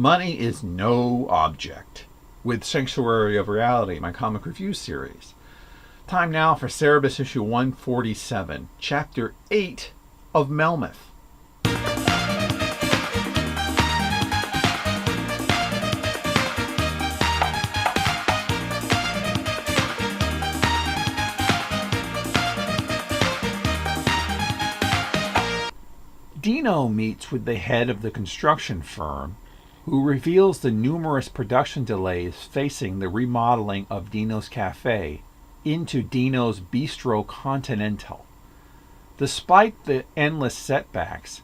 Money is no object, with Sanctuary of Reality, my comic review series. Time now for Cerebus issue 147, chapter 8 of Melmoth. Dino meets with the head of the construction firm, who reveals the numerous production delays facing the remodeling of Dino's Cafe into Dino's Bistro Continental. Despite the endless setbacks,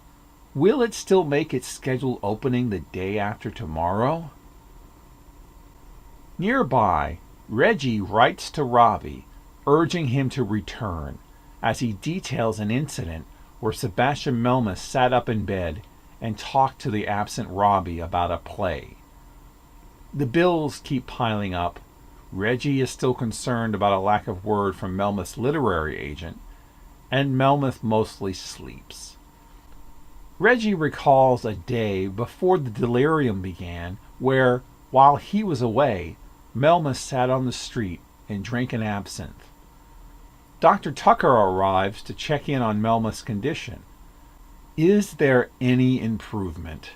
will it still make its scheduled opening the day after tomorrow? Nearby, Reggie writes to Robbie, urging him to return, as he details an incident where Sebastian Melmoth sat up in bed and talked to the absent Robbie about a play. The bills keep piling up. Reggie is still concerned about a lack of word from Melmoth's literary agent, and Melmoth mostly sleeps. Reggie recalls a day before the delirium began where, while he was away, Melmoth sat on the street and drank an absinthe. Dr. Tucker arrives to check in on Melmoth's condition. Is there any improvement?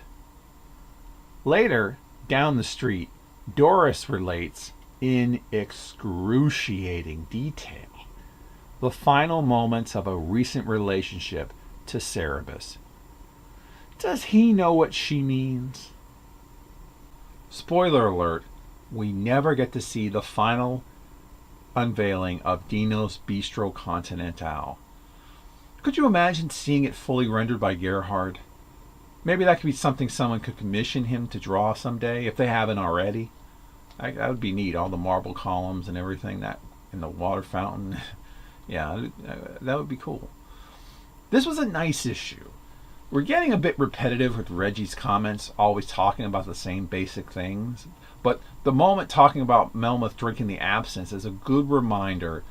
Later, down the street, Doris relates, in excruciating detail, the final moments of a recent relationship to Cerebus. Does he know what she means? Spoiler alert, we never get to see the final unveiling of Dino's Bistro Continental. Could you imagine seeing it fully rendered by Gerhard? Maybe that could be something someone could commission him to draw someday, if they haven't already. That would be neat, all the marble columns and everything, that in the water fountain. Yeah, that would be cool. This was a nice issue. We're getting a bit repetitive with Reggie's comments, always talking about the same basic things. But the moment talking about Melmoth drinking the absinthe is a good reminder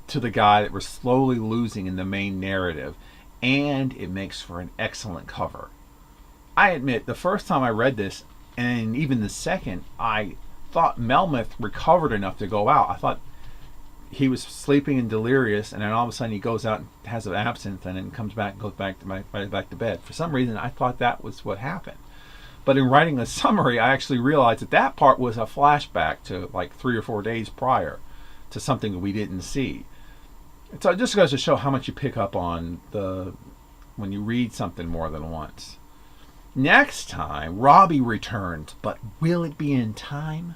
to the guy that we're slowly losing in the main narrative, and it makes for an excellent cover. I admit, the first time I read this, and even the second, I thought Melmoth recovered enough to go out. I thought he was sleeping and delirious, and then all of a sudden he goes out and has an absinthe, and then comes back and goes back to bed. For some reason, I thought that was what happened. But in writing the summary, I actually realized that part was a flashback to like 3 or 4 days prior to something we didn't see. And so it just goes to show how much you pick up on when you read something more than once. Next time, Robbie returns, but will it be in time?